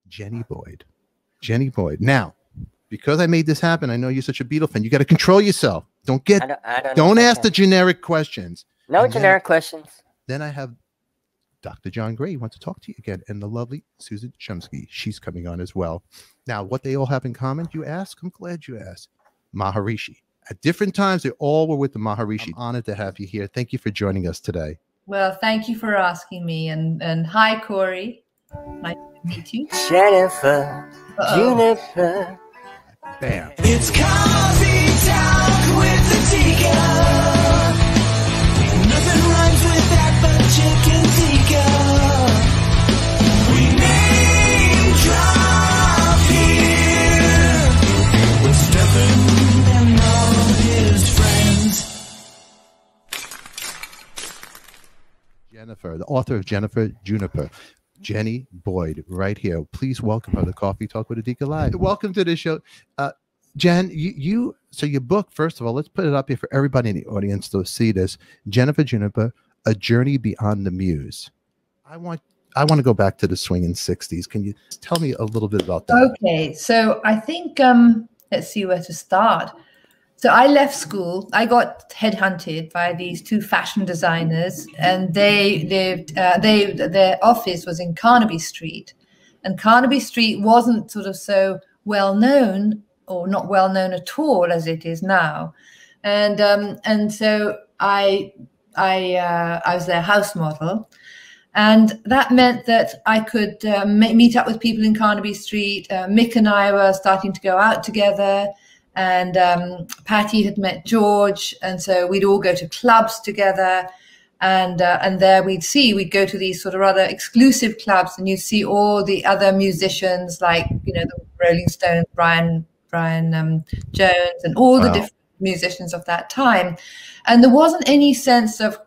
Jenny Boyd. Jenny Boyd. Now, because I made this happen, I know you're such a Beatle fan. You got to control yourself. Don't ask the generic questions. No generic questions. Then I have Dr. John Gray wants to talk to you again, and the lovely Susan Shumsky. She's coming on as well. Now, what they all have in common, you ask? I'm glad you asked. Maharishi. At different times, they all were with the Maharishi. I'm honored to have you here. Thank you for joining us today. Well, thank you for asking me. And hi, Corey. Nice to meet you. Jennifer. Juniper. Bam. It's coffee talk with the Tika. Nothing rhymes with that but chicken tikka. We name drop here with Stephen and all his friends. Jennifer, the author of Jennifer Juniper. Jenny Boyd, right here. Please welcome her to Coffee Talk with Adika Live. Welcome to the show. Jen, so your book, first of all, let's put it up here for everybody in the audience to see this. Jennifer Juniper, A Journey Beyond the Muse. I want to go back to the swinging 60s. Can you tell me a little bit about that? Okay, so I think, let's see where to start. So I left school. I got headhunted by these two fashion designers, and their office was in Carnaby Street, and Carnaby Street wasn't sort of so well known, or not well known at all as it is now, and so I was their house model, and that meant that I could meet up with people in Carnaby Street. Mick and I were starting to go out together. And Patty had met George, and so we'd all go to clubs together, and there we'd go to these sort of rather exclusive clubs, and you'd see all the other musicians, like the Rolling Stones, Brian Jones, and all the different musicians of that time, and there wasn't any sense of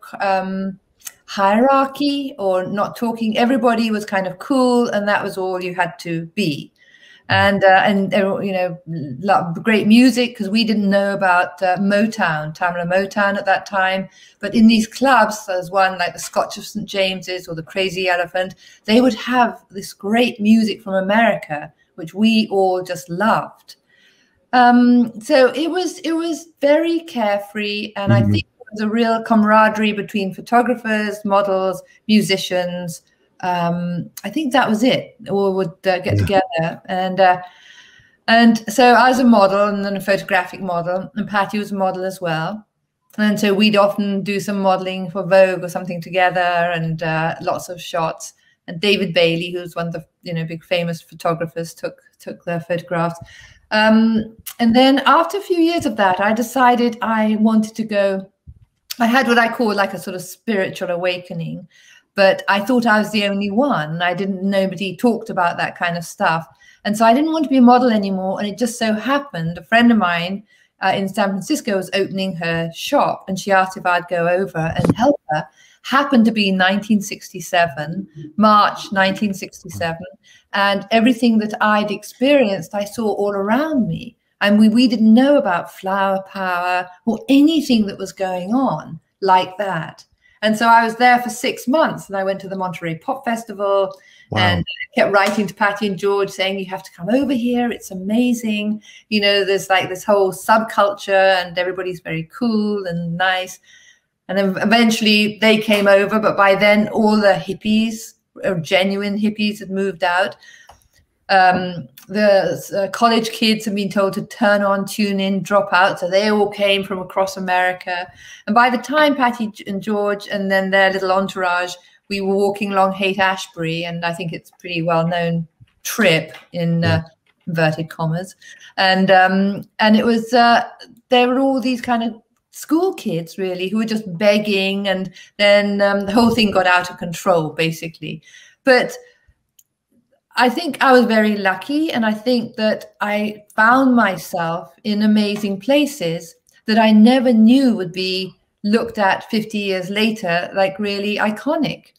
hierarchy or not talking. Everybody was kind of cool, and that was all you had to be. And great music, because we didn't know about Motown, Tamla Motown at that time. But in these clubs, there's one like the Scotch of St. James's or the Crazy Elephant. They would have this great music from America, which we all just loved. So it was very carefree, and I think there was a real camaraderie between photographers, models, musicians. I think that was it. All would get together, and so I was a model, and then a photographic model, and Patty was a model as well. And so we'd often do some modeling for Vogue or something together, and lots of shots. And David Bailey, who's one of the big famous photographers, took their photographs. And then after a few years of that, I decided I wanted to go. I had what I call like a sort of spiritual awakening. But I thought I was the only one. Nobody talked about that kind of stuff. And so I didn't want to be a model anymore. And it just so happened, a friend of mine in San Francisco was opening her shop, and she asked if I'd go over and help her. Happened to be 1967, March 1967. And everything that I'd experienced, I saw all around me. And we didn't know about flower power or anything that was going on like that. And so I was there for 6 months, and I went to the Monterey Pop Festival. Wow. And I kept writing to Patty and George saying, you have to come over here. It's amazing. There's like this whole subculture, and everybody's very cool and nice. And then eventually they came over, but by then all the hippies, or genuine hippies, had moved out. The college kids had been told to turn on, tune in, drop out. So they all came from across America. And by the time Patty and George and then their little entourage, we were walking along Haight-Ashbury, and I think it's a pretty well-known trip in inverted commas. And it was, there were all these kind of school kids, really, who were just begging. And then the whole thing got out of control, basically. But I think I was very lucky, and I think that I found myself in amazing places that I never knew would be looked at 50 years later, like really iconic.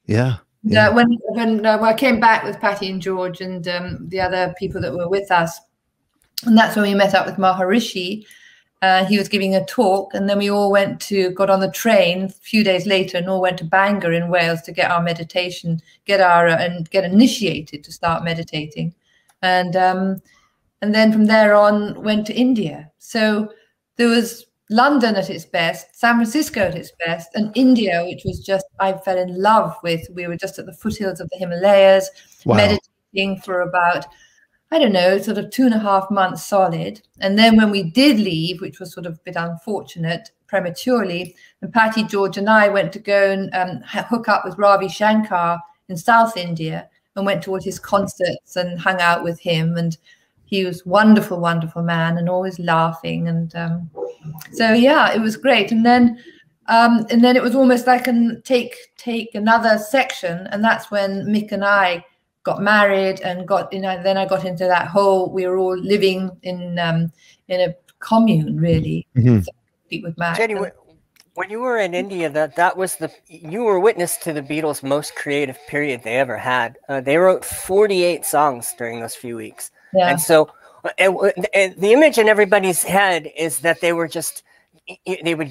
Yeah. When I came back with Patty and George and the other people that were with us, and that's when we met up with Maharishi, He was giving a talk, and then we all got on the train a few days later and all went to Bangor in Wales to get our meditation, get initiated to start meditating. And then from there on went to India. So there was London at its best, San Francisco at its best, and India, which was just, I fell in love with. We were just at the foothills of the Himalayas, meditating for about, I don't know, sort of 2.5 months solid. And then when we did leave, which was sort of a bit unfortunate, prematurely, and Patty, George and I went to go and hook up with Ravi Shankar in South India and went to all his concerts and hung out with him. And he was wonderful, wonderful man and always laughing. And so, yeah, it was great. And then it was almost like take another section. And that's when Mick and I got married and then I got into that whole, we were all living in a commune, really. With Mac. Jenny, when you were in India, you were witness to the Beatles' most creative period they ever had. They wrote 48 songs during those few weeks. Yeah. And so and the image in everybody's head is that they would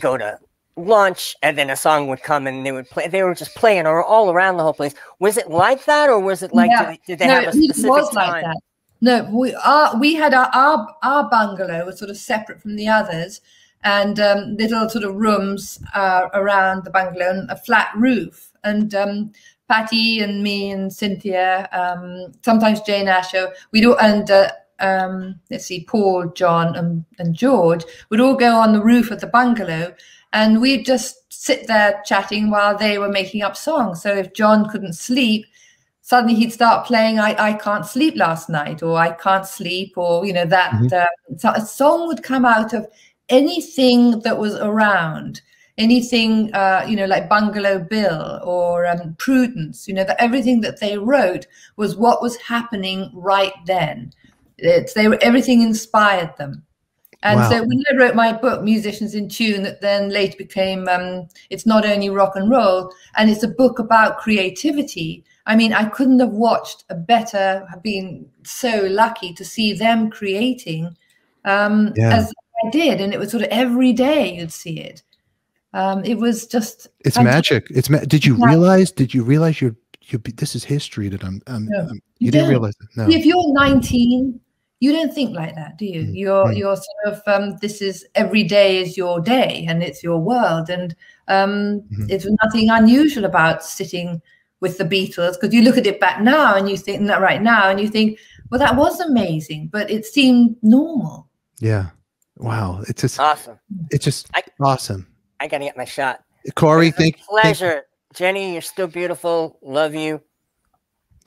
go to lunch and then a song would come and they would play. They were just playing all around the whole place. Was it like that, or was it like did they have a specific was time? Like that. No, we had our bungalow was sort of separate from the others, and little sort of rooms around the bungalow and a flat roof. And Patty and me and Cynthia, sometimes Jane Asher, let's see, Paul, John, and George would all go on the roof of the bungalow, and we'd just sit there chatting while they were making up songs. So if John couldn't sleep, suddenly he'd start playing I Can't Sleep Last Night, or I Can't Sleep, or, so a song would come out of anything that was around, anything, like Bungalow Bill or Prudence, that everything that they wrote was what was happening right then. Everything inspired them. And so when I wrote my book, Musicians in Tune, that then later became, it's not only rock and roll, and it's a book about creativity. I mean, I couldn't have watched have been so lucky to see them creating as I did. And it was sort of every day you'd see it. It was just... It's magic. Did you realize this is history that you didn't realize it? No. If you're 19... You don't think like that, do you? You're sort of this is every day is your day and it's your world, and it's nothing unusual about sitting with the Beatles, because you look at it back now and you think well, that was amazing, but it seemed normal. Yeah. Wow. It's just awesome. It's just awesome. I gotta get my shot. Corey, pleasure. Jenny, you're still beautiful. Love you.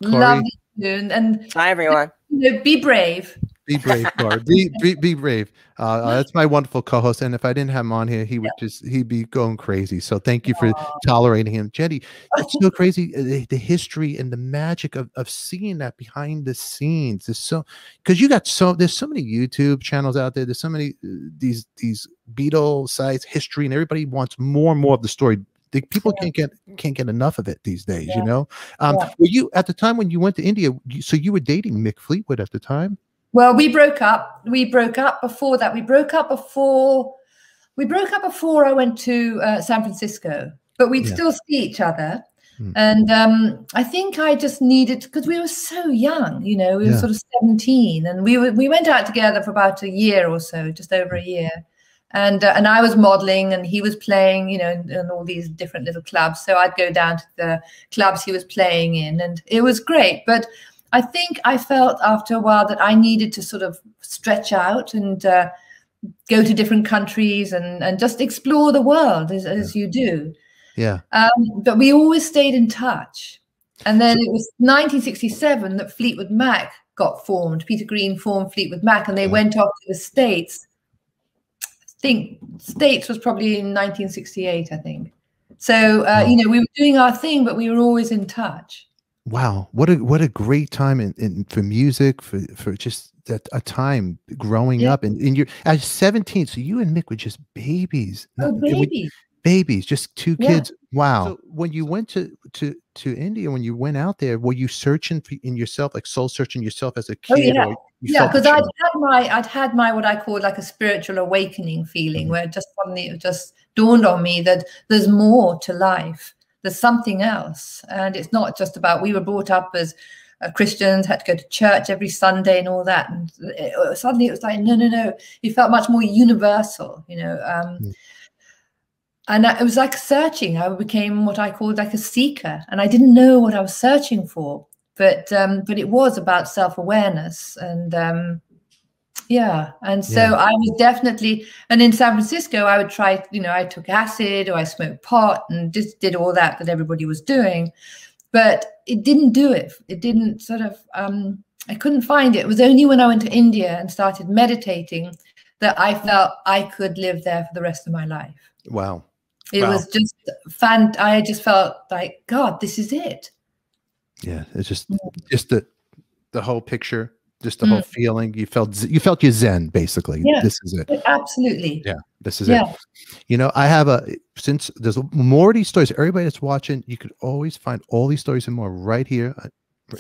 Corey. Love you, and bye everyone. Be brave. Be brave, Corey. Be brave. That's my wonderful co-host, and if I didn't have him on here, he'd be going crazy. So thank you for tolerating him, Jenny. It's so crazy, the history and the magic of seeing that behind the scenes is so, because there's so many YouTube channels out there. There's so many these Beatle sites, history, and everybody wants more and more of the story. People can't get enough of it these days, Were you, at the time when you went to India, so you were dating Mick Fleetwood at the time? Well, we broke up before that. We broke up before I went to San Francisco, but we'd still see each other. And I think I just needed, because we were so young, we were sort of 17, and we went out together for about a year or so, just over a year. And I was modeling and he was playing, in all these different little clubs. So I'd go down to the clubs he was playing in, and it was great. But I think I felt after a while that I needed to sort of stretch out and go to different countries and just explore the world as you do. Yeah. But we always stayed in touch. And then it was 1967 that Fleetwood Mac got formed. Peter Green formed Fleetwood Mac, and they went off to the States. I think States was probably in 1968, I think. So, we were doing our thing, but we were always in touch. Wow. What a great time for music, for just a time growing up. And you're at 17, so you and Mick were just babies. Babies. babies, just two kids. Wow. So when you went to India, when you went out there, were you searching in yourself, like soul searching yourself as a kid? Oh, yeah, because I'd had my what I call like a spiritual awakening feeling, where just suddenly it just dawned on me that there's more to life. There's something else, and it's not just about. We were brought up as Christians, had to go to church every Sunday and all that, and suddenly it was like no. It felt much more universal, you know. And it was like searching. I became what I called like a seeker, and I didn't know what I was searching for. But it was about self-awareness, and yeah. And so I was definitely, and in San Francisco, I would try, you know, I took acid or I smoked pot and just did all that everybody was doing, but it didn't do it. It didn't sort of, I couldn't find it. It was only when I went to India and started meditating that I felt I could live there for the rest of my life. Wow. It was just fun. I just felt like, God, this is it. Yeah. It's just the whole picture, just the whole feeling. You felt your Zen, basically. Yeah. This is it. Absolutely. Yeah. This is it. You know, I have since there's more of these stories, everybody that's watching, you could always find all these stories and more right here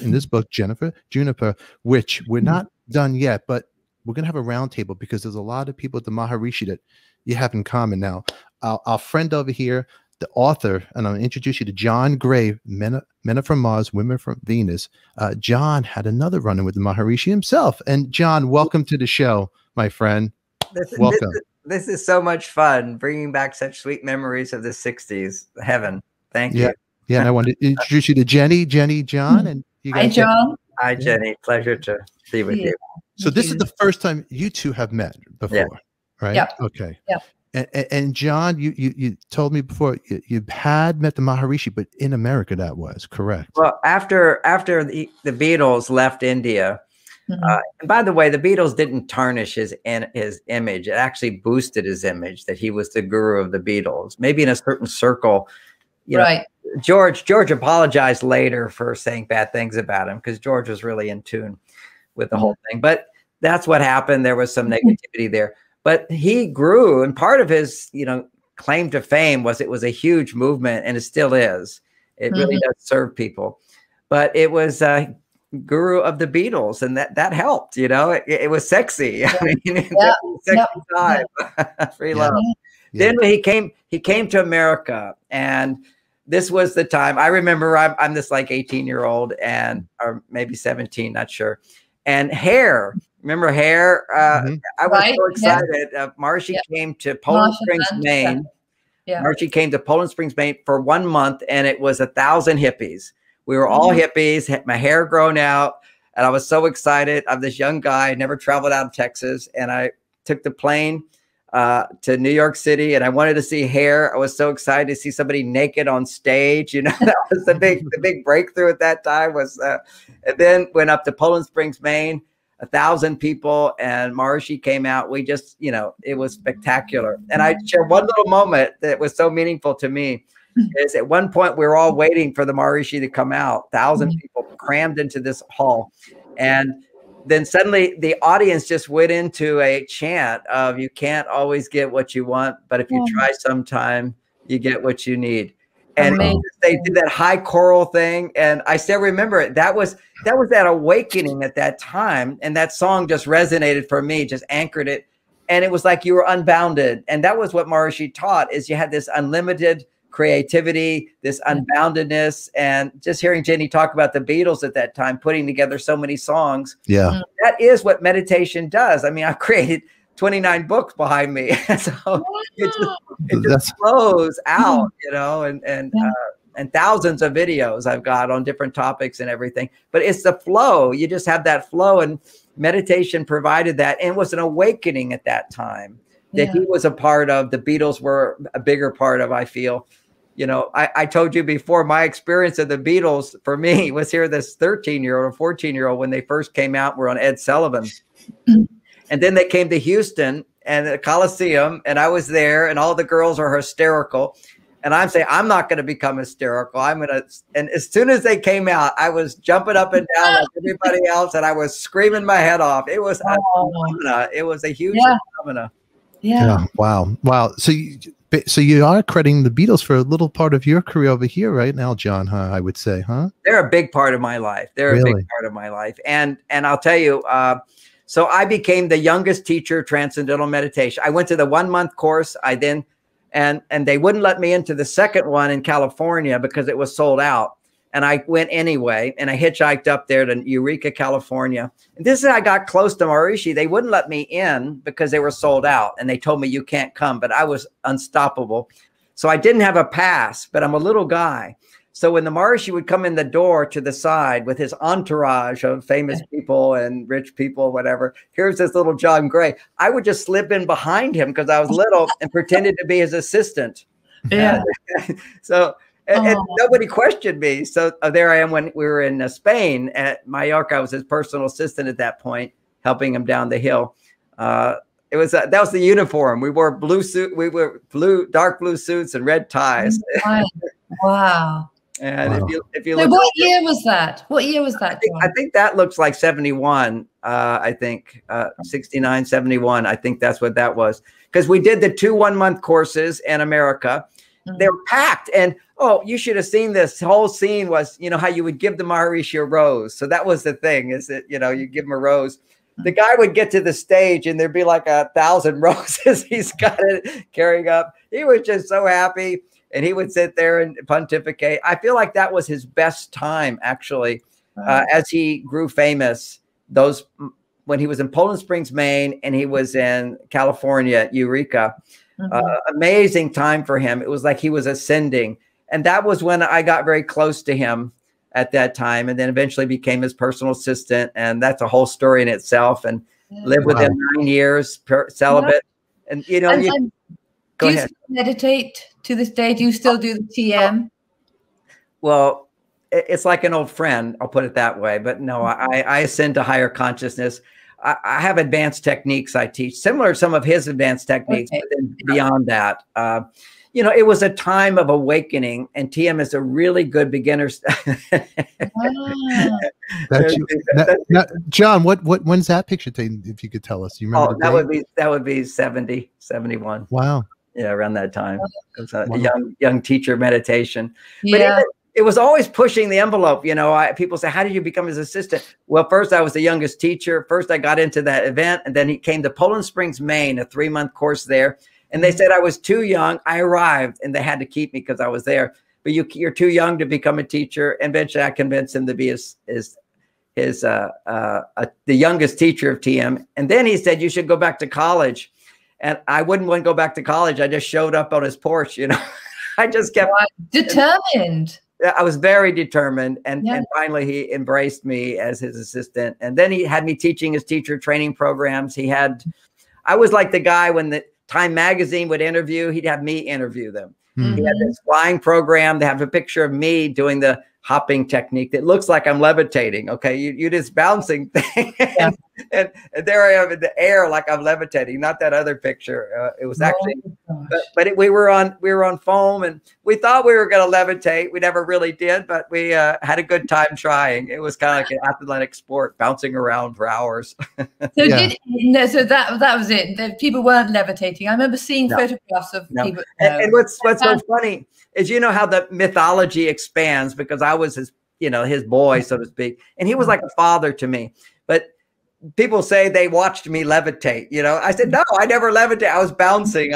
in this book, Juniper, which we're not done yet, but we're going to have a round table because there's a lot of people at the Maharishi that you have in common. Now, our friend over here, the author, and I'll introduce you to John Gray, Men Are From Mars, Women From Venus. John had another run-in with the Maharishi himself. And John, welcome to the show, my friend. Welcome. This is so much fun, bringing back such sweet memories of the 60s. Heaven. Thank you. Yeah, and I want to introduce you to Jenny, John. And you guys. Hi, John. Hi, Jenny. Pleasure to be with you. So this is the first time you two have met before, right? Yeah. Okay. Yeah. And John, you told me before you had met the Maharishi, but in America that was correct. Well, after the Beatles left India, and by the way, the Beatles didn't tarnish his image; it actually boosted his image that he was the guru of the Beatles. Maybe in a certain circle, you know, George apologized later for saying bad things about him because George was really in tune with the whole thing. But that's what happened. There was some negativity there. But he grew, and part of his, you know, claim to fame was it was a huge movement, and it still is. It really does serve people. But it was guru of the Beatles, and that helped. You know, it was sexy. I mean, sexy time, free love. Then he came to America, and this was the time. I remember I'm this like 18-year-old, or maybe 17, not sure, and Hair. Remember Hair? I was so excited. Maharishi came to Poland Springs, Maine. Maharishi came to Poland Springs, Maine for 1 month, and it was 1,000 hippies. We were all hippies, had my hair grown out, and I was so excited. I'm this young guy, never traveled out of Texas, and I took the plane to New York City, and I wanted to see Hair. I was so excited to see somebody naked on stage. You know, that was the big breakthrough at that time. And then went up to Poland Springs, Maine. 1,000 people, and Maharishi came out. We just, you know, it was spectacular. And I share one little moment that was so meaningful to me is at one point we were all waiting for the Maharishi to come out, 1,000 people crammed into this hall. And then suddenly the audience just went into a chant of, you can't always get what you want, but if you try sometime, you get what you need. And they did that high choral thing, and I still remember it. That was that awakening at that time, and that song just resonated for me, just anchored it, and it was like you were unbounded. And that was what Maharishi taught: is you had this unlimited creativity, this unboundedness, and just hearing Jenny talk about the Beatles at that time, putting together so many songs. Yeah, that is what meditation does. I mean, I created 29 books behind me. So it just flows out, you know, and thousands of videos I've got on different topics and everything. But it's the flow. You just have that flow, and meditation provided that. And it was an awakening at that time that he was a part of. The Beatles were a bigger part of, I feel. You know, I told you before, my experience of the Beatles for me was here this 13-year-old or 14-year-old when they first came out, were on Ed Sullivan. And then they came to Houston and the Coliseum, and I was there, and all the girls are hysterical. And I'm saying, I'm not going to become hysterical. I'm going to, and as soon as they came out, I was jumping up and down like everybody else, and I was screaming my head off. It was a phenomena. It was a huge phenomena. Yeah. Wow. Wow. So you are crediting the Beatles for a little part of your career over here right now, John, huh? I would say, huh? They're a big part of my life. They're a big part of my life. And I'll tell you, so I became the youngest teacher of transcendental meditation. I went to the 1-month course. And they wouldn't let me into the second one in California because it was sold out. And I went anyway, and I hitchhiked up there to Eureka, California. And this is how I got close to Maharishi. They wouldn't let me in because they were sold out. And they told me, you can't come, but I was unstoppable. So I didn't have a pass, but I'm a little guy. So when the Maharishi would come in the door to the side with his entourage of famous people and rich people, whatever, here's this little John Gray, I would just slip in behind him because I was little and pretended to be his assistant. Yeah. And nobody questioned me. So there I am when we were in Spain at Mallorca. I was his personal assistant at that point, helping him down the hill. That was the uniform. We wore blue suit. We wore dark blue suits and red ties. Wow. And if you so look, what year was that? What year was that? I think that looks like 71. I think 69, 71. I think that's what that was. Because we did the 2 1-month courses in America. They were packed. And you should have seen this whole scene was, how you would give the Maharishi a rose. So that was the thing, is that, you give him a rose. The guy would get to the stage and there'd be like 1,000 roses he's got it carrying up. He was just so happy. And he would sit there and pontificate. I feel like that was his best time, actually, as he grew famous. When he was in Poland Springs, Maine, and he was in California, Eureka. Amazing time for him. It was like he was ascending. And that was when I got very close to him at that time, and then eventually became his personal assistant. And that's a whole story in itself. And lived with him 9 years, celibate. And, do you still meditate to this day? Do you still do the TM? Well, it's like an old friend. I'll put it that way. But no, I ascend to higher consciousness. I have advanced techniques I teach, similar to some of his advanced techniques, but then beyond that. It was a time of awakening, and TM is a really good beginner. John, when's that picture taken? If you could tell us, you remember? That would be 70, 71. Wow. Yeah, around that time. It was a young teacher meditation. Yeah. But it was always pushing the envelope. People say, how did you become his assistant? Well, first I was the youngest teacher. First I got into that event, and then he came to Poland Springs, Maine, a 3-month course there. And they said I was too young. I arrived, and they had to keep me because I was there. But you're too young to become a teacher. And eventually I convinced him to be the youngest teacher of TM. And then he said, you should go back to college. And I wouldn't want to go back to college. I just showed up on his porch, I just kept determined. I was very determined. And finally he embraced me as his assistant. And then he had me teaching his teacher training programs. I was like the guy when the Time magazine would interview, he'd have me interview them. He had this flying program. They have a picture of me doing the hopping technique that looks like I'm levitating. Okay, you this bouncing thing, and there I am in the air like I'm levitating. Not that other picture. It was actually, we were on foam, and we thought we were going to levitate. We never really did, but we had a good time trying. It was kind of like an athletic sport, bouncing around for hours. So that was it. The people weren't levitating. I remember seeing photographs of people. And what's so funny is how the mythology expands, because I was his boy, so to speak, and he was like a father to me. But people say they watched me levitate. I said, no, I never levitate. I was bouncing.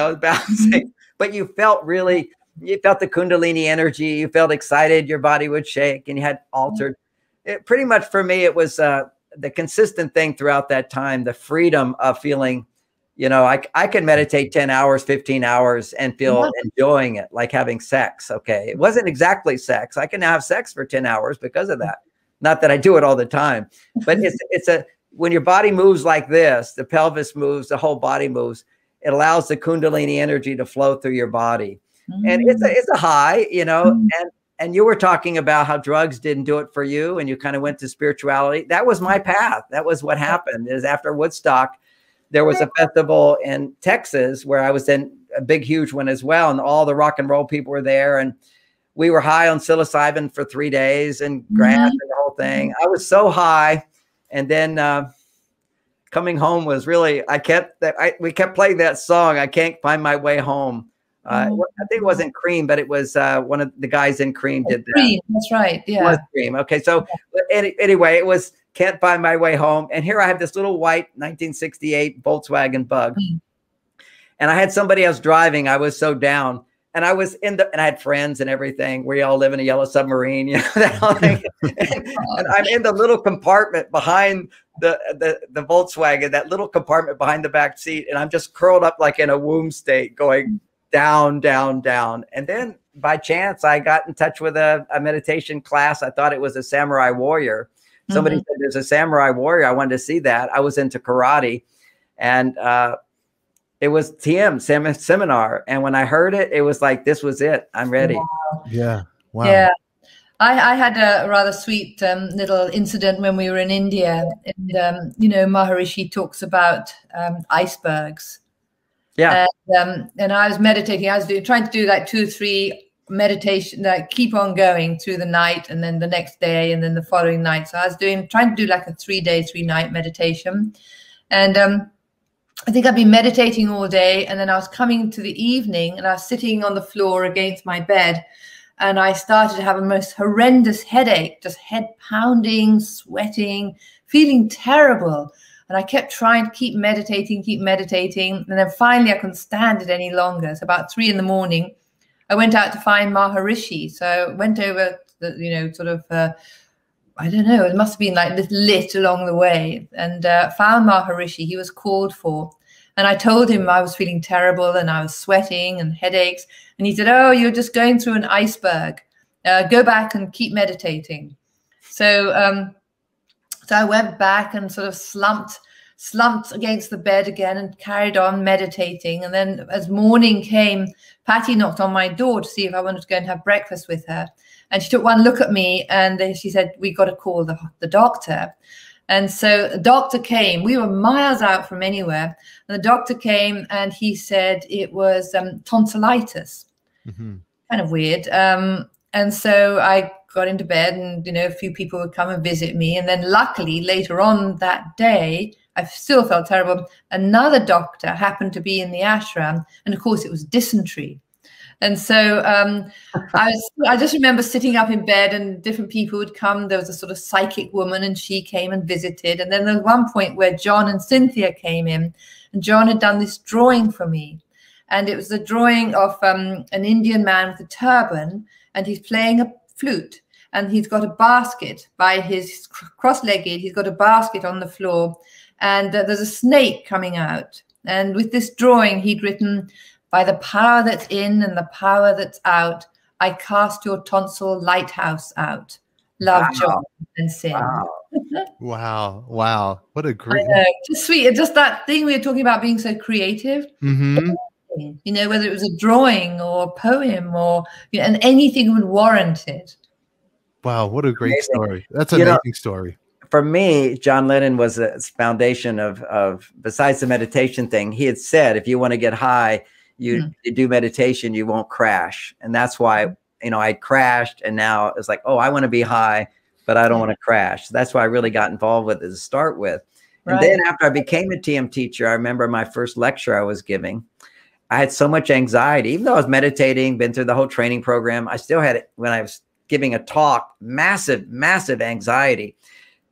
But you felt the Kundalini energy. You felt excited. Your body would shake, and you had altered. Pretty much for me, it was the consistent thing throughout that time, the freedom of feeling. I can meditate 10 hours, 15 hours and feel enjoying it, like having sex. Okay. It wasn't exactly sex. I can now have sex for 10 hours because of that. Not that I do it all the time, but when your body moves like this, the pelvis moves, the whole body moves, it allows the Kundalini energy to flow through your body. And it's a high, and you were talking about how drugs didn't do it for you. And you kind of went to spirituality. That was my path. That was what happened is after Woodstock, there was a festival in Texas where I was in a big, huge one as well. And all the rock and roll people were there. And we were high on psilocybin for 3 days and grass and the whole thing. I was so high. And then coming home was really, we kept playing that song. I can't find my way home. I think it wasn't Cream, but it was one of the guys in Cream did that. Cream, that's right. Yeah. It was Cream. Okay. So anyway, it was Can't Find My Way Home. And here I have this little white 1968 Volkswagen Bug. And I had somebody else driving. I was so down. And I was and I had friends and everything. We all live in a yellow submarine, you know, that whole thing. And I'm in the little compartment behind the Volkswagen, that little compartment behind the back seat. And I'm just curled up like in a womb state going down, down, down. And then by chance, I got in touch with a meditation class. I thought it was a samurai warrior. Somebody said there's a samurai warrior. I wanted to see that. I was into karate. And it was TM seminar. And when I heard it, it was like, this was it. I'm ready. Wow. Yeah. Wow. Yeah. I had a rather sweet little incident when we were in India. And, you know, Maharishi talks about icebergs. Yeah. And I was meditating. I was trying to do like 2 or 3 meditation, that keep on going through the night and then the next day and then the following night. So I was trying to do like a 3-day, 3-night meditation. And I think I'd been meditating all day, and then I was coming to the evening and I was sitting on the floor against my bed, and I started to have a most horrendous headache, just head pounding, sweating, feeling terrible. And I kept trying to keep meditating. And then finally I couldn't stand it any longer. So about 3 in the morning, I went out to find Maharishi. So I went over, you know, sort of, I don't know, it must have been like lit along the way, and found Maharishi. He was called for. And I told him I was feeling terrible and I was sweating and headaches. And he said, oh, you're just going through an iceberg. Go back and keep meditating. So, so I went back and sort of slumped against the bed again and carried on meditating. And then as morning came, Patty knocked on my door to see if I wanted to go and have breakfast with her. And she took one look at me and then she said, we got to call the doctor. And so the doctor came. We were miles out from anywhere. And the doctor came and he said it was tonsillitis. Kind of weird. And so I got into bed, and, you know, a few people would come and visit me. And then luckily later on that day, I still felt terrible. Another doctor happened to be in the ashram. And of course it was dysentery. And so I just remember sitting up in bed and different people would come. There was a sort of psychic woman and she came and visited. And then there was one point where John and Cynthia came in, and John had done this drawing for me. And it was a drawing of an Indian man with a turban, and he's playing a flute, and he's got a basket by his cross-legged. He's got a basket on the floor, and there's a snake coming out. And with this drawing, he'd written, by the power that's in and the power that's out, I cast your tonsil lighthouse out. Love, joy, and sin. Wow. Wow. What a great. Just sweet. It's just that thing we were talking about, being so creative. You know, whether it was a drawing or a poem or, you know, and anything would warrant it. Wow. What a great story. That's an amazing story. For me, John Lennon was a foundation of besides the meditation thing. He had said, if you want to get high, you do meditation, you won't crash. And that's why, you know, I crashed, and now it's like, oh, I want to be high, but I don't want to crash. So that's why I really got involved with it to start with. And then after I became a TM teacher, I remember my first lecture I was giving, I had so much anxiety, even though I was meditating, been through the whole training program. I still had it when I was giving a talk, massive, massive anxiety.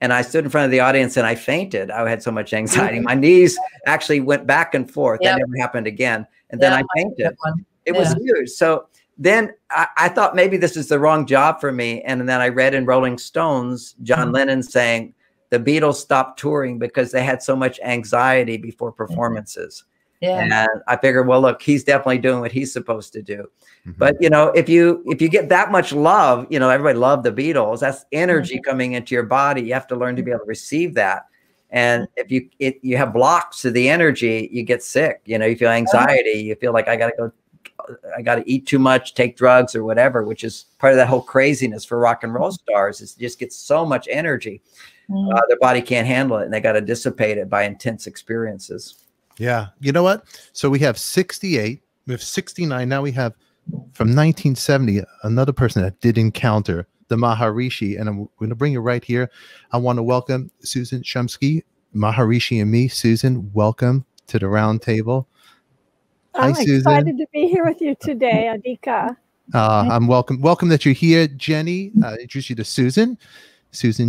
And I stood in front of the audience and I fainted. I had so much anxiety. My knees actually went back and forth. That never happened again. And then I fainted. It was huge. So then I thought maybe this is the wrong job for me. And then I read in Rolling Stones, John Lennon saying the Beatles stopped touring because they had so much anxiety before performances. And I figured, well, look, he's definitely doing what he's supposed to do. But, you know, if you get that much love, you know, everybody loved the Beatles. That's energy coming into your body. You have to learn to be able to receive that. And if you have blocks to the energy, you get sick. You know, you feel anxiety. You feel like I got to eat too much, take drugs or whatever, which is part of that whole craziness for rock and roll stars. Is just get so much energy. Their body can't handle it, and they got to dissipate it by intense experiences. Yeah. You know what? So we have 68, we have 69. Now we have from 1970, another person that did encounter the Maharishi. And I'm going to bring you right here. I want to welcome Susan Shumsky. Maharishi and me. Susan, welcome to the round table. I'm Hi, Susan. excited to be here with you today, Adika. I'm welcome that you're here, Jenny. Introduce you to Susan,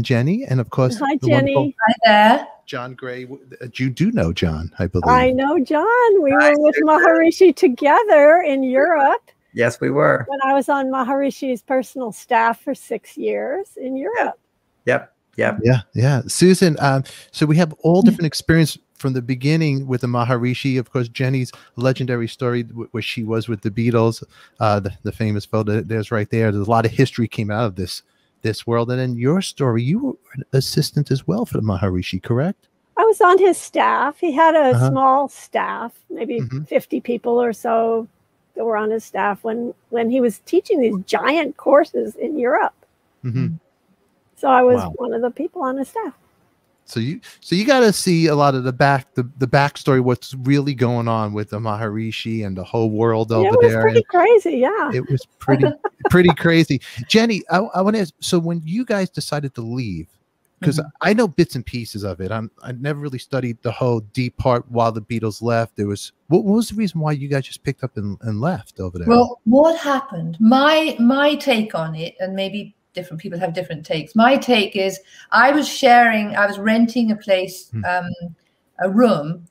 Jenny, and of course, Hi, Jenny. Hi there. John Gray. You do know John, I believe. I know John. We were with Maharishi together in Europe. Yes, we were. When I was on Maharishi's personal staff for 6 years in Europe. Yep. Yeah. Susan, so we have all different experience from the beginning with the Maharishi. Of course, Jenny's legendary story where she was with the Beatles, the famous photo there's right there. There's a lot of history came out of this world. And then your story, you were an assistant as well for the Maharishi, correct? I was on his staff. He had a small staff, maybe 50 people or so that were on his staff when he was teaching these giant courses in Europe. So I was one of the people on his staff. So you got to see a lot of the backstory, what's really going on with the Maharishi and the whole world over there. It was pretty crazy, yeah. It was pretty crazy. Jenny, I want to ask, so when you guys decided to leave, because I know bits and pieces of it. I never really studied the whole deep part while the Beatles left. What was the reason why you guys just picked up and left over there? Well, what happened? My take on it, and maybe different people have different takes. My take is I was renting a place, a room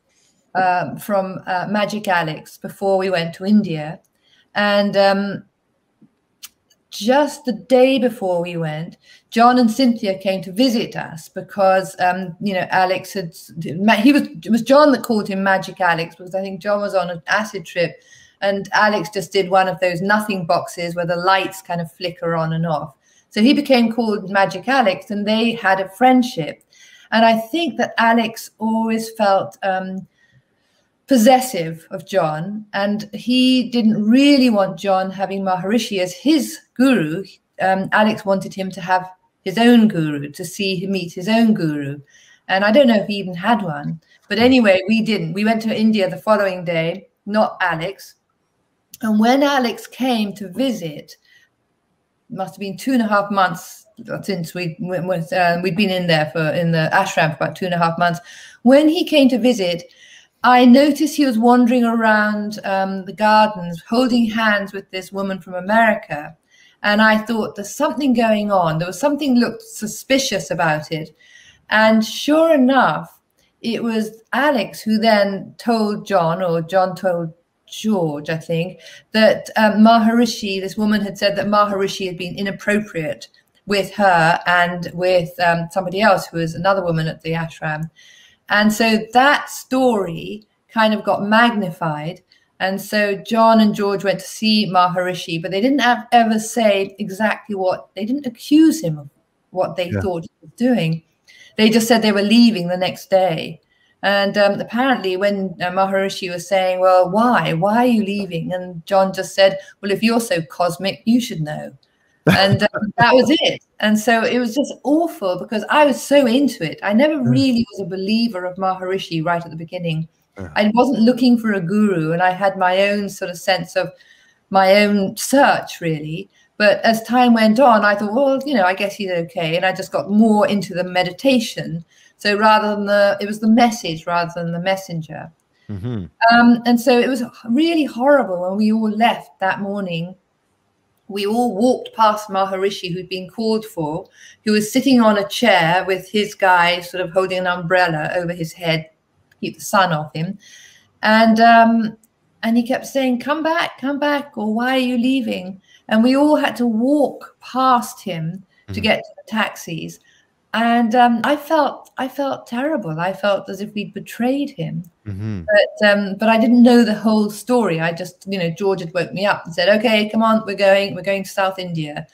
from Magic Alex before we went to India. And just the day before we went, John and Cynthia came to visit us because, Alex it was John that called him Magic Alex because I think John was on an acid trip and Alex just did one of those nothing boxes where the lights kind of flicker on and off. So he became called Magic Alex and they had a friendship. And I think that Alex always felt possessive of John, and he didn't really want John having Maharishi as his guru. Alex wanted him to have his own guru, to meet his own guru. And I don't know if he even had one. But anyway, we didn't. We went to India the following day, not Alex. And when Alex came to visit, it must have been 2.5 months since we'd been in the ashram for about 2.5 months. When he came to visit, I noticed he was wandering around the gardens, holding hands with this woman from America. And I thought, there's something going on. There was something looked suspicious about it. And sure enough, it was Alex who then told John, or John told George, I think, that Maharishi, this woman had said that Maharishi had been inappropriate with her and with somebody else who was another woman at the ashram. And so that story kind of got magnified. And so John and George went to see Maharishi, but they didn't ever say exactly they didn't accuse him of what they thought he was doing. They just said they were leaving the next day. And apparently when Maharishi was saying, well, why are you leaving? And John just said, well, if you're so cosmic, you should know. And that was it. And so it was just awful because I was so into it. I never really was a believer of Maharishi right at the beginning. I wasn't looking for a guru, and I had my own sort of sense of my own search, really. But as time went on, I thought, well, I guess he's okay. And I just got more into the meditation. So rather than it was the message rather than the messenger. And so it was really horrible when we all left that morning. We all walked past Maharishi, who'd been called for, who was sitting on a chair with his guy sort of holding an umbrella over his head to keep the sun off him. And he kept saying, come back, or why are you leaving? And we all had to walk past him to get to the taxis. And I felt terrible. I felt as if we'd betrayed him. But I didn't know the whole story. I just, George had woke me up and said, okay, come on, we're going to South India.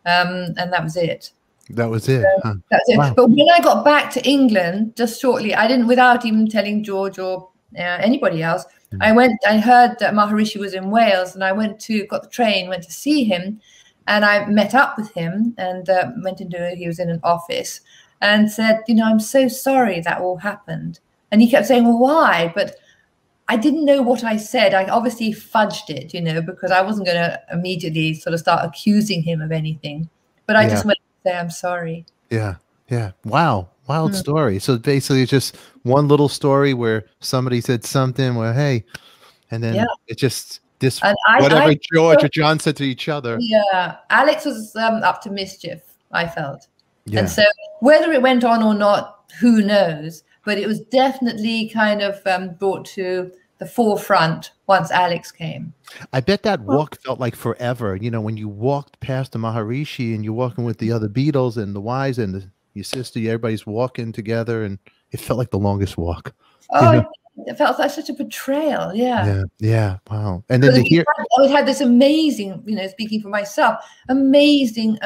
And that was it. That was it. So that's it. Wow. But when I got back to England, just shortly, I didn't, without even telling George or anybody else, I heard that Maharishi was in Wales, and I got the train, went to see him. And I met up with him and he was in an office and said, I'm so sorry that all happened. And he kept saying, well, why? But I didn't know what I said. I obviously fudged it, because I wasn't going to immediately sort of start accusing him of anything. But I just went to say, I'm sorry. Yeah. Yeah. Wow. Wild story. So basically it's just one little story where somebody said something where, hey, and then it just this whatever George or John said to each other. Yeah. Alex was up to mischief, I felt. Yeah. And so whether it went on or not, who knows? But it was definitely kind of brought to the forefront once Alex came. I bet that walk felt like forever. You know, when you walked past the Maharishi and you're walking with the other Beatles and the wives and your sister, everybody's walking together, and it felt like the longest walk. Oh, you know? It felt like such a betrayal. Yeah. Yeah. Wow. And then I had this amazing, you know, speaking for myself, amazing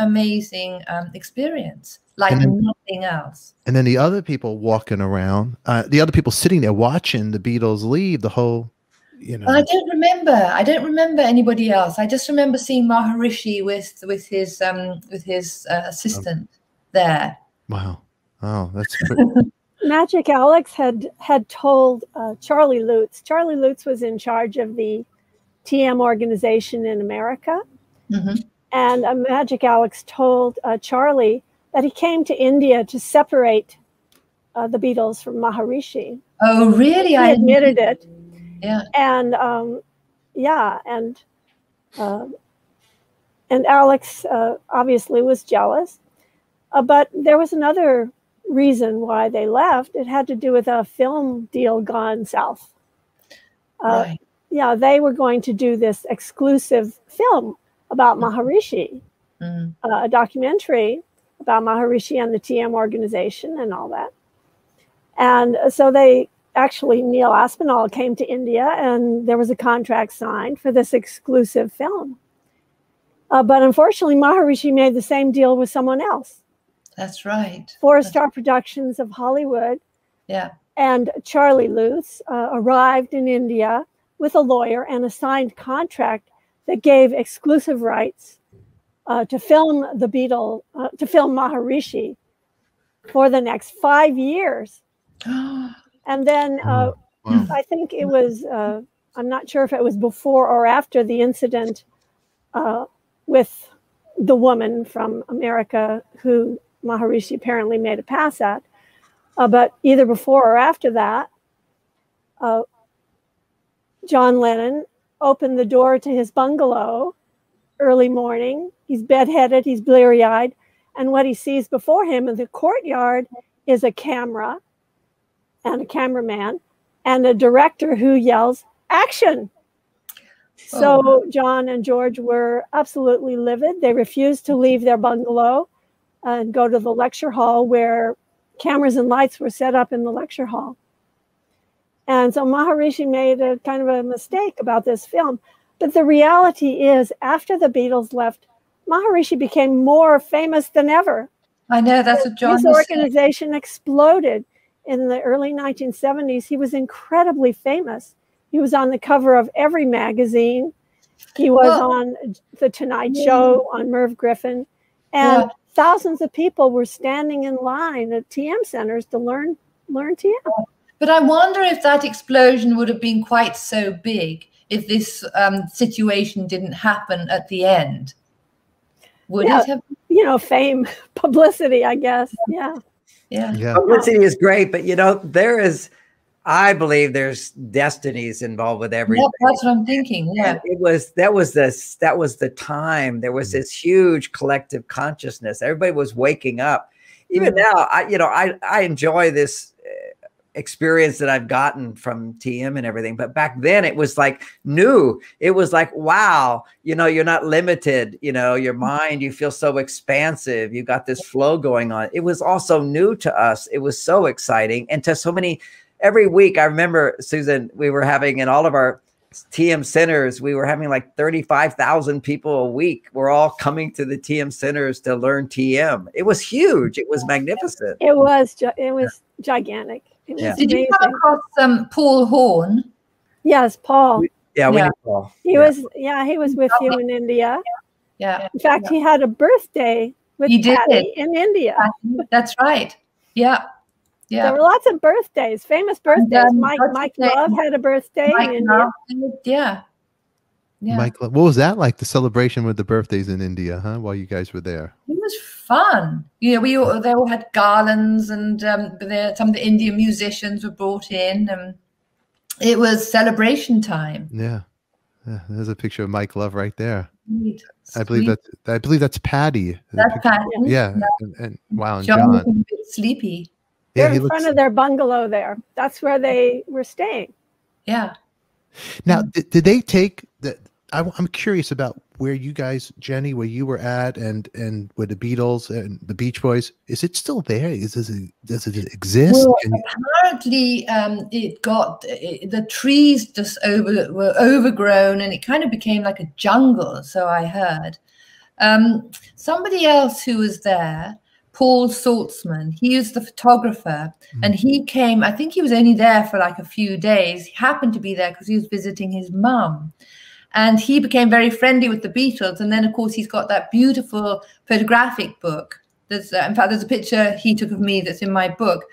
experience, like nothing else. And then the other people walking around, the other people sitting there watching the Beatles leave, the whole, you know. I don't remember anybody else. I just remember seeing Maharishi with his assistant there. Wow. Oh, that's pretty. Magic Alex had told Charlie Lutz. Charlie Lutz was in charge of the TM organization in America. And Magic Alex told Charlie that he came to India to separate the Beatles from Maharishi. Oh, really? He admitted it. Yeah. And and Alex obviously was jealous. But there was another reason why they left. It had to do with a film deal gone south. Right. Yeah, they were going to do this exclusive film about Maharishi, a documentary about Maharishi and the TM organization and all that. And so Neil Aspinall came to India and there was a contract signed for this exclusive film. But unfortunately, Maharishi made the same deal with someone else. That's right. Four-Star Productions of Hollywood. Yeah. And Charlie Lutz arrived in India with a lawyer and a signed contract that gave exclusive rights to film the Beatle, to film Maharishi for the next 5 years. And then I think it was, I'm not sure if it was before or after the incident with the woman from America who Maharishi apparently made a pass at. But either before or after that, John Lennon opened the door to his bungalow early morning. He's bedheaded, he's bleary-eyed, and what he sees before him in the courtyard is a camera and a cameraman and a director who yells, "Action!" So John and George were absolutely livid. They refused to leave their bungalow and go to the lecture hall where cameras and lights were set up in the lecture hall. And so Maharishi made a kind of a mistake about this film. But the reality is, after the Beatles left, Maharishi became more famous than ever. I know, that's what John was saying. His organization exploded in the early 1970s. He was incredibly famous. He was on the cover of every magazine. He was on The Tonight Show, on Merv Griffin. And thousands of people were standing in line at TM centers to learn TM. But I wonder if that explosion would have been quite so big if this situation didn't happen at the end. Would it have? You know, fame, publicity, I guess. Yeah. Publicity is great, but you know, I believe there's destinies involved with everything. Yeah, that's what I'm thinking. Yeah. That was the time. There was this huge collective consciousness. Everybody was waking up. Even now, I enjoy this experience that I've gotten from TM and everything. But back then it was like new. It was like, wow, you know, you're not limited, you know, your mind, you feel so expansive. You got this flow going on. It was also new to us. It was so exciting. And to so many, every week, I remember, Susan, we were having in all of our TM centers, we were having like 35,000 people a week. We're all coming to the TM centers to learn TM. It was huge. It was magnificent. It was gigantic. Did you come across Paul Horn? Yes, Paul. We knew Paul. He was with you in India. Yeah. In fact, he had a birthday with Patty in India. That's right. Yeah. Yeah. There were lots of birthdays, famous birthdays. Mike Love had a birthday in India. Yeah. Yeah. Mike, what was that like? The celebration with the birthdays in India, huh? While you guys were there, it was fun. You know, they all had garlands, and some of the Indian musicians were brought in, and it was celebration time. Yeah, there's a picture of Mike Love right there. Sweet. I believe that's Patty. That's Patty. Yeah, and wow, and John looking a bit sleepy. They're in front of their bungalow there. That's where they were staying. Yeah. Now, did they take the? I'm curious about where you guys, Jenny, where you were at, and with the Beatles and the Beach Boys. Is it still there? Does it exist? Well, apparently, the trees just were overgrown, and it kind of became like a jungle. So I heard. Somebody else who was there, Paul Saltzman, he was the photographer, and he came. I think he was only there for like a few days. He happened to be there because he was visiting his mum. And he became very friendly with the Beatles. And then, of course, he's got that beautiful photographic book. In fact, there's a picture he took of me that's in my book.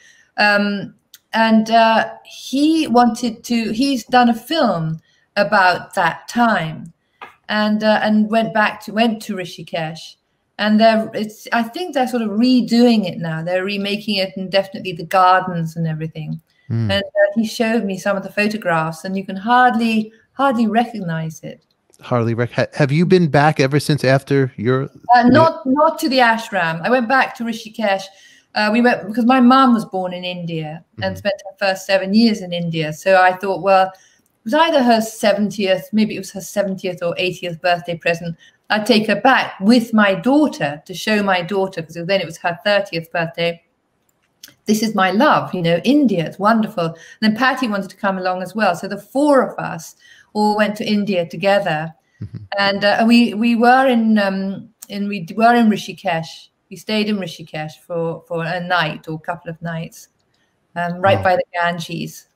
He wanted to, he's done a film about that time, and went to Rishikesh. And I think they're sort of redoing it now. They're remaking it, and definitely the gardens and everything. And he showed me some of the photographs, and you can hardly recognize it. Have you been back ever since after your? Not to the ashram. I went back to Rishikesh. We went because my mom was born in India and spent her first 7 years in India. So I thought, well, it was either her 70th, maybe it was her 70th or 80th birthday present. I'd take her back with my daughter to show my daughter, because then it was her 30th birthday. This is my love, India. It's wonderful. And then Patty wanted to come along as well. So the four of us all went to India together, and we were in Rishikesh. We stayed in Rishikesh for a night or a couple of nights, right by the Ganges.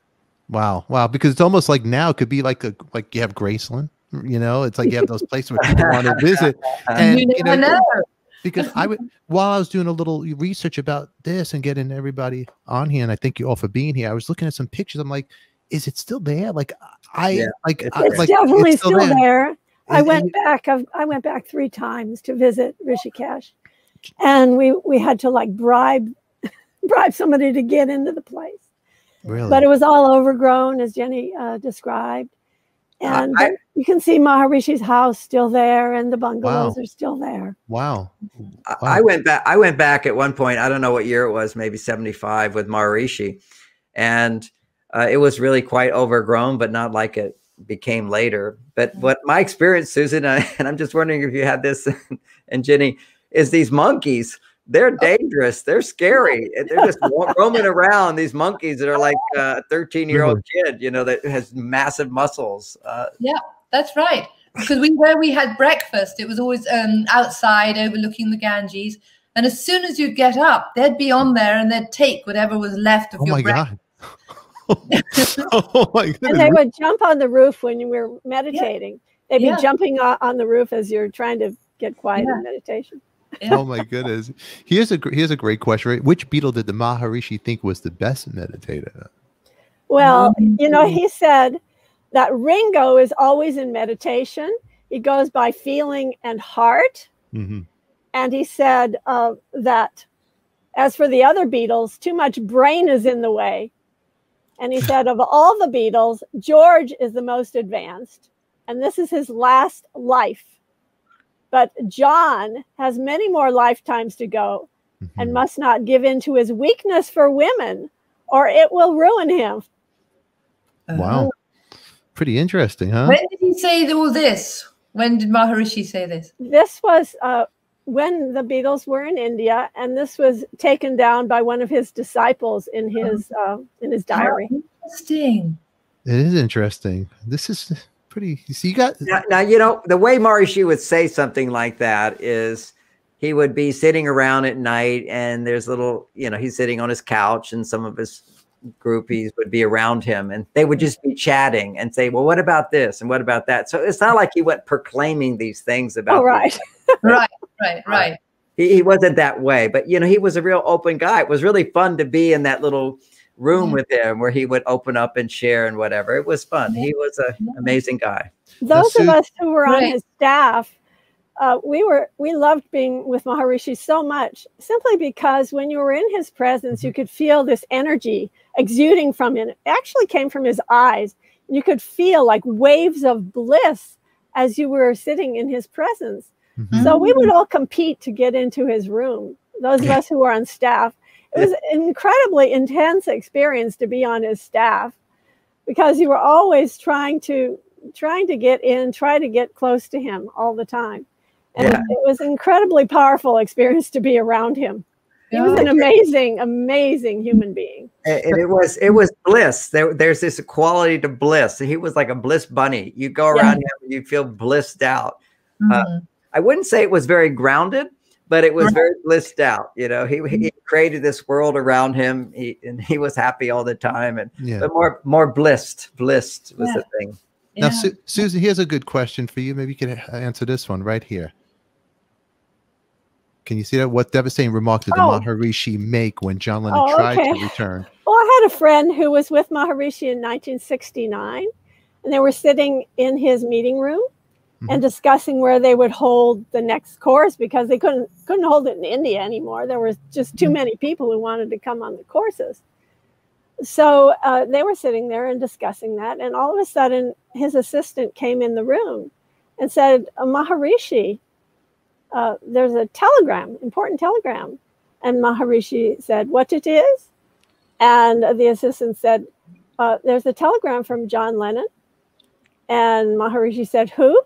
Wow! Because it's almost like now it could be like you have Graceland. It's like you have those places where people want to visit, and you never know. Because while I was doing a little research about this and getting everybody on here, and I thank you all for being here, I was looking at some pictures. I'm like, is it still there? It's definitely still there. I went back 3 times to visit Rishikesh, and we had to bribe somebody to get into the place. Really? But it was all overgrown, as Jenny described. And you can see Maharishi's house still there, and the bungalows are still there. Wow. I went back at one point. I don't know what year it was, maybe 75, with Maharishi, and it was really quite overgrown, but not like it became later. But what my experience, Susan, and I'm just wondering if you had this, and Jenny, is these monkeys. They're dangerous. They're scary. They're just roaming around. These monkeys that are like a 13-year-old kid, that has massive muscles. Yeah, that's right. Because where we had breakfast, it was always outside overlooking the Ganges. And as soon as you get up, they'd be on there and they'd take whatever was left of your breakfast. Oh my God. And they would jump on the roof when you were meditating. They'd be jumping on the roof as you're trying to get quiet in meditation. Yeah. Oh my goodness. Here's a great question. Which Beatle did the Maharishi think was the best meditator? Well, he said that Ringo is always in meditation. He goes by feeling and heart. And he said that as for the other Beatles, too much brain is in the way. And he said of all the Beatles, George is the most advanced. And this is his last life. But John has many more lifetimes to go and must not give in to his weakness for women, or it will ruin him. Wow. Pretty interesting, huh? When did he say all this? When did Maharishi say this? This was when the Beatles were in India, and this was taken down by one of his disciples in his diary. Interesting. It is interesting. This is pretty. You see, you got now. The way Maharishi would say something like that is he would be sitting around at night, and there's he's sitting on his couch, and some of his groupies would be around him, and they would just be chatting and say, well, what about this and what about that? So it's not like he went proclaiming these things about right. He wasn't that way, but he was a real open guy. It was really fun to be in that little room with him where he would open up and share and whatever. It was fun. He was an amazing guy. Those of us who were on his staff, we loved being with Maharishi so much, simply because when you were in his presence, you could feel this energy exuding from him. It actually came from his eyes. You could feel like waves of bliss as you were sitting in his presence. So we would all compete to get into his room. Those of us who were on staff, it was an incredibly intense experience to be on his staff, because you were always trying to get in, try to get close to him all the time. And it was an incredibly powerful experience to be around him. He was an amazing, amazing human being. And it was bliss. There's this quality to bliss. He was like a bliss bunny. You go around him and you feel blissed out. I wouldn't say it was very grounded, but it was very blissed out. You know, he created this world around him, and he was happy all the time. And but more blissed was the thing. Now, Susan, here's a good question for you. Maybe you can answer this one right here. Can you see that? What devastating remark did the Maharishi make when John Lennon tried to return? Well, I had a friend who was with Maharishi in 1969, and they were sitting in his meeting room and discussing where they would hold the next course, because they couldn't hold it in India anymore. There were just too many people who wanted to come on the courses. So they were sitting there and discussing that, and all of a sudden his assistant came in the room and said, Maharishi, there's a telegram, important telegram. And Maharishi said, what it is? And the assistant said, there's a telegram from John Lennon. And Maharishi said, who?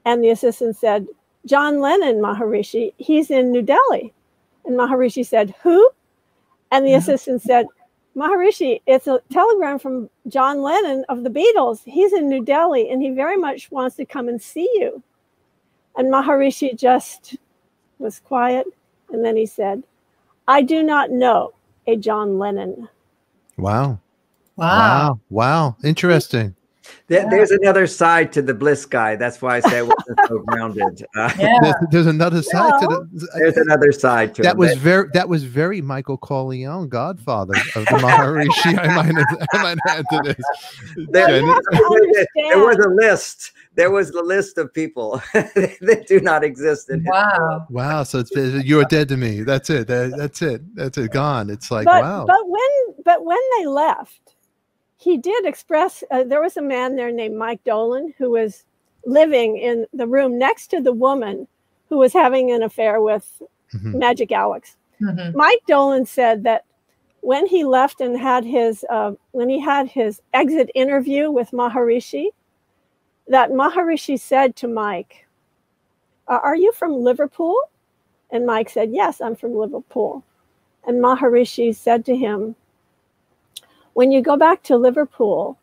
And the assistant said, John Lennon, Maharishi, he's in New Delhi. And Maharishi said, who? And the assistant said, Maharishi, it's a telegram from John Lennon of the Beatles. He's in New Delhi, and he very much wants to come and see you. And Maharishi just was quiet. And then he said, I do not know a John Lennon. Wow. Wow. Wow. Interesting. There's another side to the bliss guy. That's why I say it wasn't so grounded. There's another side to there's another side to it. That was very Michael Corleone, godfather of the Maharishi. I might add to this. There was a list. There was the list of people that do not exist in Wow. Wow. So you're dead to me. That's it. That's it. Gone. It's like, wow. But when they left, he did express, there was a man there named Mike Dolan who was living in the room next to the woman who was having an affair with Magic Alex. Mike Dolan said that when he left and had his exit interview with Maharishi, that Maharishi said to Mike, are you from Liverpool? And Mike said, yes, I'm from Liverpool. And Maharishi said to him, when you go back to Liverpool,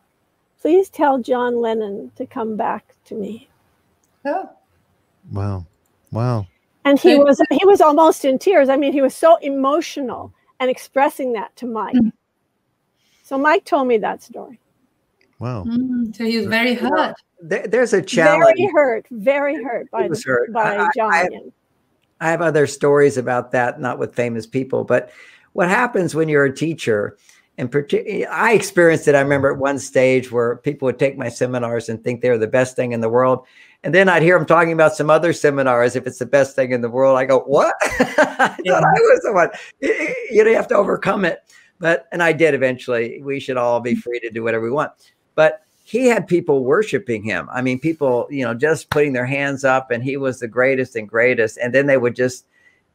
please tell John Lennon to come back to me. Oh. Wow. Wow. And he was almost in tears. I mean, he was so emotional and expressing that to Mike. So Mike told me that story. Wow. So he was very hurt. There's a challenge. Very hurt by John. I have other stories about that, not with famous people, but what happens when you're a teacher, and I experienced it. I remember at one stage where people would take my seminars and think they were the best thing in the world. And then I'd hear them talking about some other seminars. If it's the best thing in the world, I go, what? I thought I was the one. You have to overcome it. And I did eventually. We should all be free to do whatever we want. But he had people worshiping him. I mean, people, just putting their hands up, and he was the greatest and greatest. And then they would just,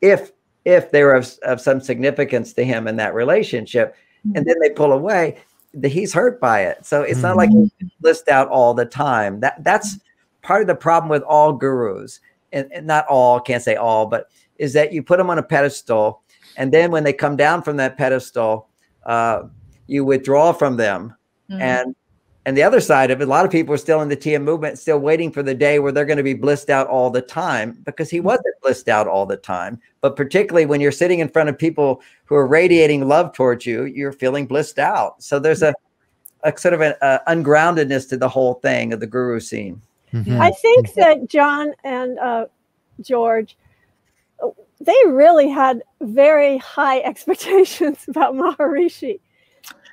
if they were of some significance to him in that relationship, and then they pull away, he's hurt by it. So it's not like he list out all the time. That's part of the problem with all gurus, and not all, can't say all, but is that you put them on a pedestal, and then when they come down from that pedestal, you withdraw from them. And the other side of it, a lot of people are still in the TM movement, still waiting for the day where they're going to be blissed out all the time, because he wasn't blissed out all the time. But particularly when you're sitting in front of people who are radiating love towards you, you're feeling blissed out. So there's a sort of an ungroundedness to the whole thing of the guru scene. I think that John and George, they really had very high expectations about Maharishi.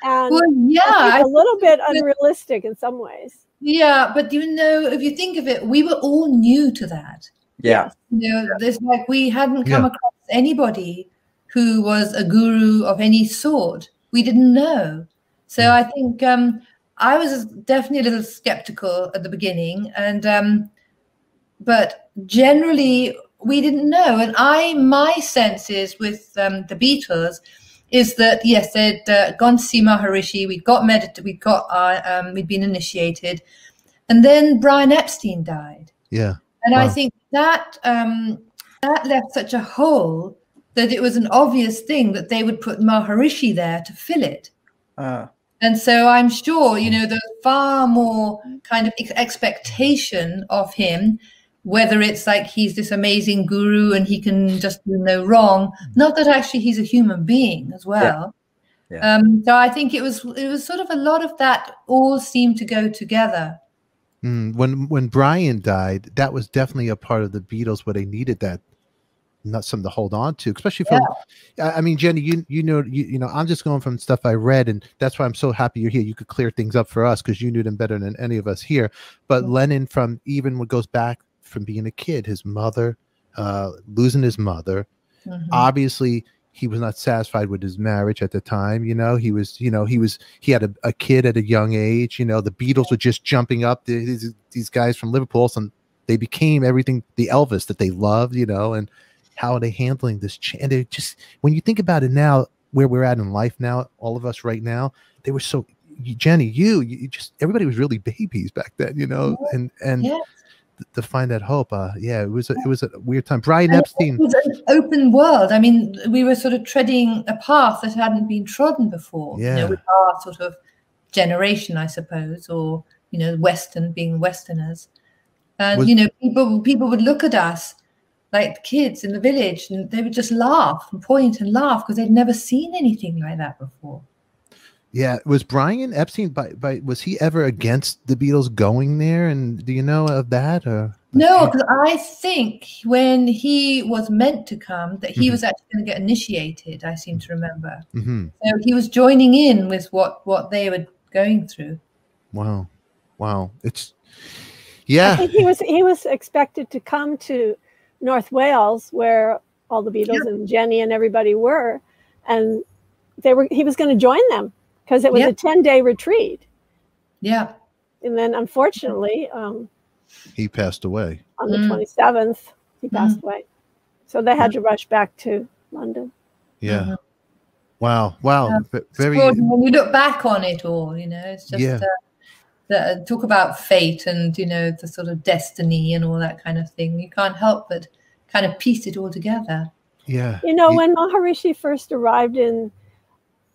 And well, yeah, a little bit unrealistic in some ways. Yeah, but you know, if you think of it, we were all new to that. Yeah. You know, there's like we hadn't come across anybody who was a guru of any sort. We didn't know. So I think I was definitely a little skeptical at the beginning, and but generally we didn't know. And my sense is with the Beatles is that yes, they'd gone to see Maharishi. We'd been initiated, and then Brian Epstein died. Yeah, and I think that that left such a hole that it was an obvious thing that they would put Maharishi there to fill it. And so I'm sure, you know, there's far more kind of expectation of him, whether it's like he's this amazing guru and he can just do no wrong. Not that actually he's a human being as well. Yeah. So I think it was sort of a lot of that all seemed to go together. When Brian died, that was definitely a part of the Beatles where they needed that, not something to hold on to, especially from, I mean, Jenny, you know, I'm just going from stuff I read, and that's why I'm so happy you're here. You could clear things up for us because you knew them better than any of us here. But Lennon, from even what goes back from being a kid, his mother, losing his mother, obviously he was not satisfied with his marriage at the time. You know, he had a kid at a young age. You know, the Beatles were just jumping up. These guys from Liverpool, and they became everything, the Elvis that they loved. You know, and how are they handling this? And they just, when you think about it now, where we're at in life now, all of us right now, they were so, Jenny, you just, everybody was really babies back then, you know, and to find that hope, it was a weird time. Brian Epstein. It was an open world. I mean, we were sort of treading a path that hadn't been trodden before. Yeah. You know, with our sort of generation, I suppose, or you know, being Westerners, and you know, people would look at us like the kids in the village, and they would just laugh and point and laugh because they'd never seen anything like that before. Yeah, was Brian Epstein was he ever against the Beatles going there? And do you know of that? Or no, because I think when he was meant to come, that he was actually going to get initiated. I seem to remember. So he was joining in with what they were going through. Wow, it's I think he was expected to come to North Wales, where all the Beatles and Jenny and everybody were, and he was going to join them because it was a 10-day retreat. Yeah. And then unfortunately, he passed away. On the 27th, he passed away. So they had to rush back to London. Yeah. Wow. Very. When you look back on it all, you know, it's just talk about fate and, you know, the sort of destiny and all that kind of thing. You can't help but kind of piece it all together. Yeah. You know, when Maharishi first arrived in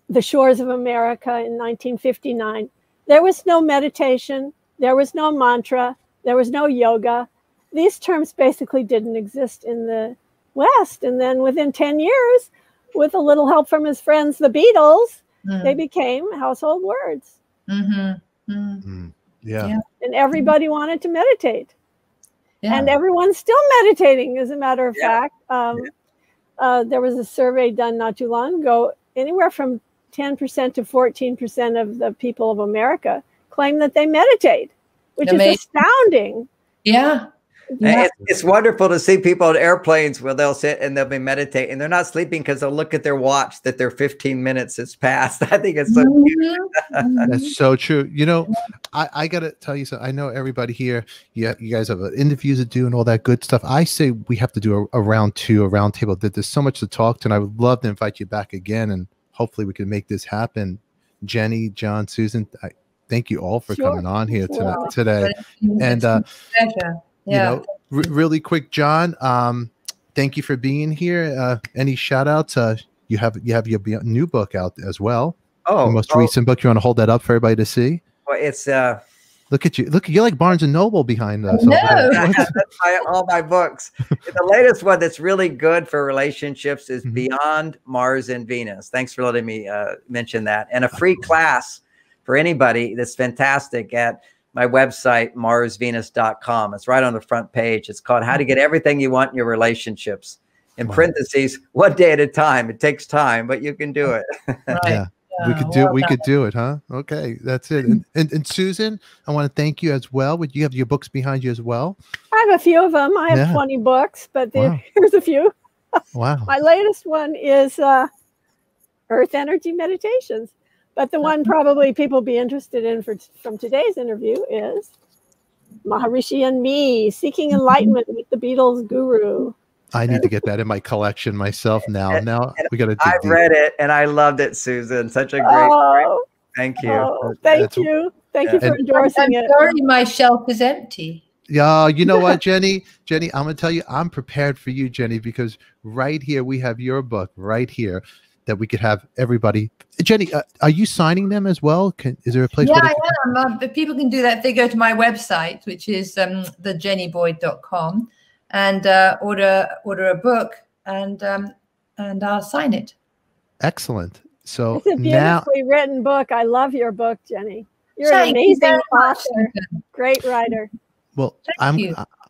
the shores of America in 1959, there was no meditation, there was no mantra, there was no yoga. These terms basically didn't exist in the West. And then within 10 years, with a little help from his friends, the Beatles, they became household words. Yeah. And everybody wanted to meditate. And everyone's still meditating, as a matter of fact. There was a survey done not too long ago. Anywhere from 10% to 14% of the people of America claim that they meditate, which is astounding. Yeah. It's wonderful to see people on airplanes where they'll sit and they'll be meditating. They're not sleeping because they'll look at their watch that their 15 minutes has passed. I think it's so cute. That's so true. You know, I got to tell you something. I know everybody here, you guys have interviews to do and all that good stuff. I say we have to do a round table. There's so much to talk to, and I would love to invite you back again, and hopefully we can make this happen. Jenny, John, Susan, I thank you all for coming on here today. And you know, really quick, John, thank you for being here. Any shout outs? You have your new book out as well. Oh, the most recent book. You want to hold that up for everybody to see? Well, it's look at you. Look, you're like Barnes and Noble behind us. That's all my books. The latest one that's really good for relationships is Beyond Mars and Venus. Thanks for letting me mention that. And a free class for anybody that's fantastic at my website, marsvenus.com. It's right on the front page. It's called How to Get Everything You Want in Your Relationships. In parentheses, one day at a time. It takes time, but you can do it. Yeah. We could do it, huh? Okay, that's it. And Susan, I want to thank you as well. You have your books behind you as well. I have a few of them. I have 20 books, but here's a few. Wow. My latest one is Earth Energy Meditations. But the one probably people be interested in from today's interview is Maharishi and Me, Seeking Enlightenment with the Beatles Guru. I need to get that in my collection myself now. Now we got to dig deep. read it and I loved it, Susan. Such a great. Thank you. Thank you. Thank you for endorsing it. Sorry, my shelf is empty. Yeah, you know what, Jenny? Jenny, I'm going to tell you, I'm prepared for you, Jenny, because right here we have your book right here that we could have everybody. Jenny, are you signing them as well? Is there a place? Yeah, I am. But people can do that if they go to my website, which is thejennyboyd.com, and order a book, and I'll sign it. Excellent. So it's a beautifully written book. I love your book, Jenny. You're an amazing author. Great writer. Well,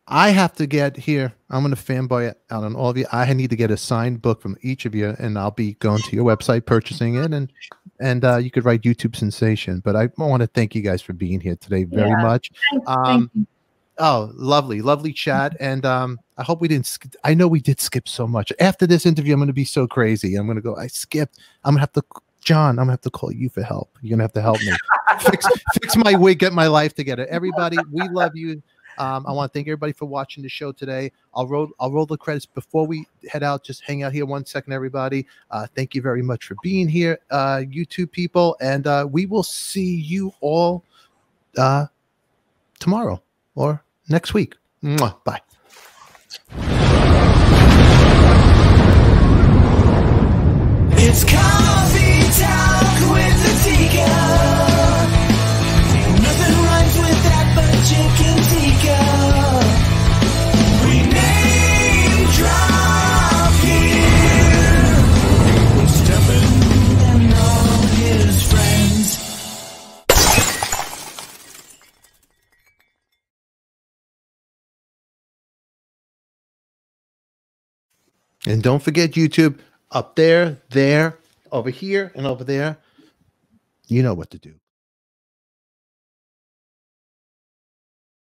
I have to get here. I'm going to fanboy out on all of you. I need to get a signed book from each of you, and I'll be going to your website, purchasing it, and you could write YouTube sensation. But I want to thank you guys for being here today very much. Thank you. Oh, lovely chat. And I hope we didn't. I know we did skip so much. After this interview, I'm going to be so crazy. I'm going to go. I skipped. I'm going to have to. John, I'm going to have to call you for help. You're going to have to help me fix my wig, get my life together. Everybody, we love you. I want to thank everybody for watching the show today. I'll roll the credits before we head out. Just hang out here 1 second, everybody. Thank you very much for being here, YouTube people, and we will see you all tomorrow or next week. Mwah. Bye. It's coffee talk with the Tika. Nothing rhymes with that but chicken tikka. We name drop here. With Stephen and all his friends. And don't forget YouTube. Up there, over here, and over there. You know what to do.